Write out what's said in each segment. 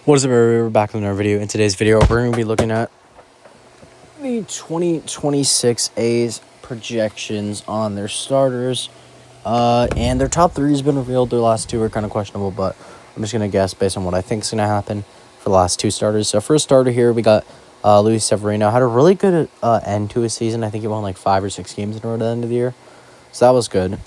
What is up, everybody? We're back with another video. In today's video, we're going to be looking at the 2026 A's projections on their starters. And their top three has been revealed. Their last two are kind of questionable, but I'm just going to guess based on what I think is going to happen for the last two starters. So first starter here, we got Luis Severino. Had a really good end to his season. I think he won like 5 or 6 games in a row at the end of the year. So that was good.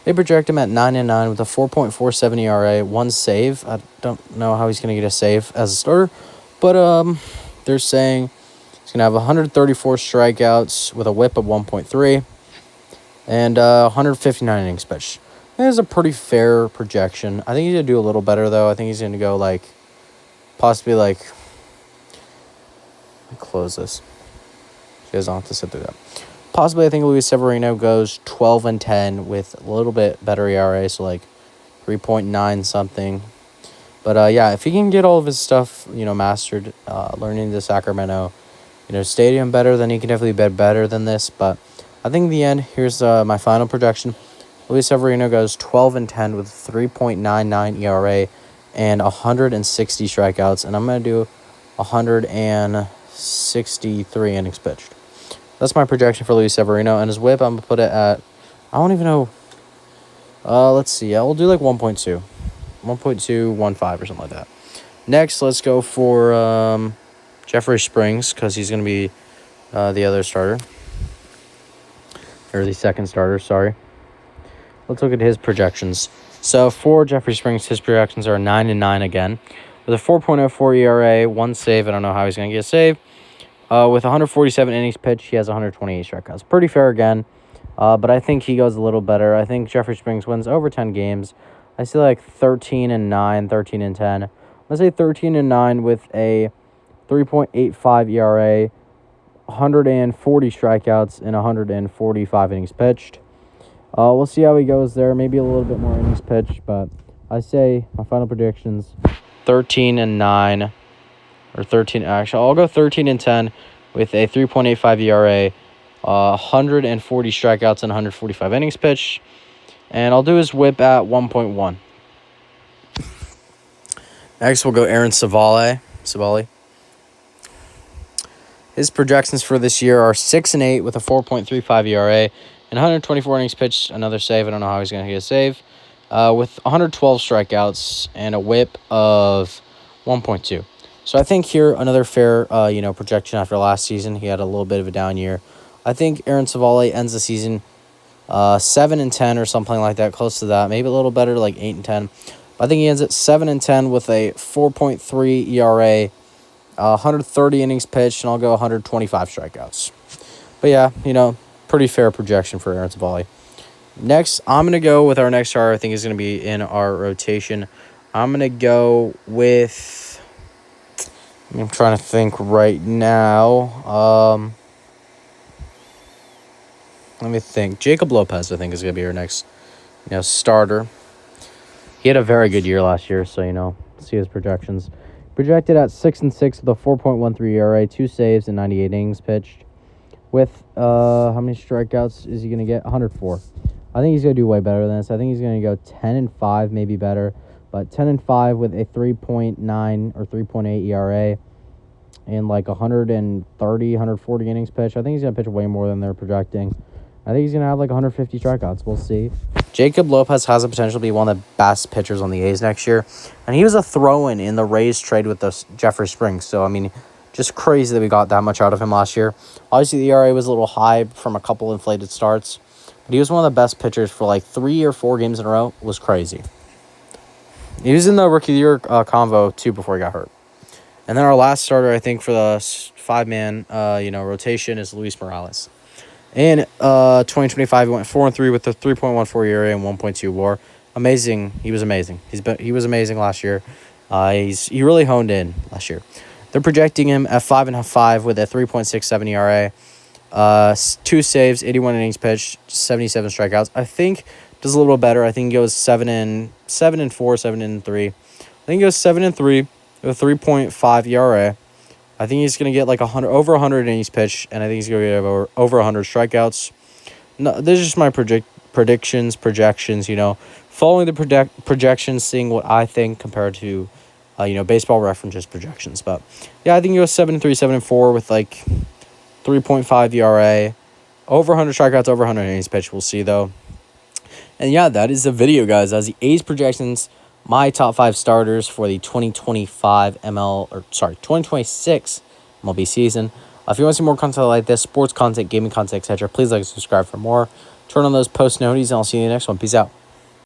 They project him at 9-9 with a 4.47 ERA, 1 save. I don't know how he's going to get a save as a starter, but they're saying he's going to have 134 strikeouts with a WHIP of 1.3 and 159 innings pitched. That is a pretty fair projection. I think he's going to do a little better, though. I think he's going to go, possibly, let me close this. You guys don't have to sit through that. Possibly, I think Luis Severino goes 12-10 with a little bit better ERA, so 3.9 something. But yeah, if he can get all of his stuff, mastered, learning the Sacramento, stadium better, then he can definitely be better than this. But I think in the end, here's my final projection. Luis Severino goes 12-10 with 3.99 ERA and 160 strikeouts, and I'm gonna do 163 innings pitched. That's my projection for Luis Severino. And his WHIP, I'm going to put it at, I don't even know. Let's see. Yeah, we'll do 1.2. 1.215 or something like that. Next, let's go for Jeffrey Springs, because he's going to be the other starter. Or the second starter, sorry. Let's look at his projections. So for Jeffrey Springs, his projections are 9-9 again. With a 4.04 ERA, 1 save. I don't know how he's going to get a save. With 147 innings pitched, he has 128 strikeouts. Pretty fair again, but I think he goes a little better. I think Jeffrey Springs wins over 10 games. I see 13-9, 13-10. I'm going to say 13-9 with a 3.85 ERA, 140 strikeouts, and 145 innings pitched. We'll see how he goes there. Maybe a little bit more innings pitched, but I say my final predictions, 13-9. Or 13, actually, I'll go 13-10 with a 3.85 ERA, 140 strikeouts, and 145 innings pitched. And I'll do his WHIP at 1.1. Next, we'll go Aaron Civale. His projections for this year are 6-8 with a 4.35 ERA and 124 innings pitched. Another save. I don't know how he's going to get a save. With 112 strikeouts and a WHIP of 1.2. So I think here another fair, projection after last season. He had a little bit of a down year. I think Aaron Civale ends the season 7-10 or something like that, close to that. Maybe a little better, 8-10. But I think he ends at 7-10 with a 4.3 ERA, 130 innings pitched, and I'll go 125 strikeouts. But yeah, pretty fair projection for Aaron Civale. Next, I'm going to go with our next starter. I think is going to be in our rotation. I'm going to go with... I'm trying to think right now. Let me think. Jacob Lopez, I think, is going to be our next, starter. He had a very good year last year, so, see his projections. Projected at 6-6 with a 4.13 ERA, 2 saves, and 98 innings pitched. With, how many strikeouts is he going to get? 104. I think he's going to do way better than this. I think he's going to go 10-5, maybe better. But 10-5 with a 3.9 or 3.8 ERA and 130, 140 innings pitched. I think he's going to pitch way more than they're projecting. I think he's going to have 150 strikeouts. We'll see. Jacob Lopez has the potential to be one of the best pitchers on the A's next year. And he was a throw-in in the Rays trade with the Jeffrey Springs. So, just crazy that we got that much out of him last year. Obviously, the ERA was a little high from a couple inflated starts. But he was one of the best pitchers for 3 or 4 games in a row. It was crazy. He was in the Rookie of the Year convo, too, before he got hurt. And then our last starter, I think, for the 5-man, rotation is Luis Morales. In 2025, he went 4-3 with a 3.14 ERA and 1.2 WAR. Amazing. He was amazing. He was amazing last year. He really honed in last year. They're projecting him at 5.5 with a 3.67 ERA, 2 saves, 81 innings pitched, 77 strikeouts. I think does a little better. I think he goes 7-4, 7-3. I think he goes 7-3 with a 3.5 ERA. I think he's going to get over 100 innings pitched, and I think he's going to get over 100 strikeouts. No, this is just my projections. Following the projections, seeing what I think compared to Baseball References projections. But yeah, I think he goes 7-3, 7-4 with like 3.5 ERA, over 100 strikeouts, over 100 innings pitched. We'll see though. And yeah, that is the video, guys. As the A's projections, my top 5 starters for the 2026 MLB season. If you want to see more content like this, sports content, gaming content, etc., please like and subscribe for more. Turn on those post notifications, and I'll see you in the next one. Peace out.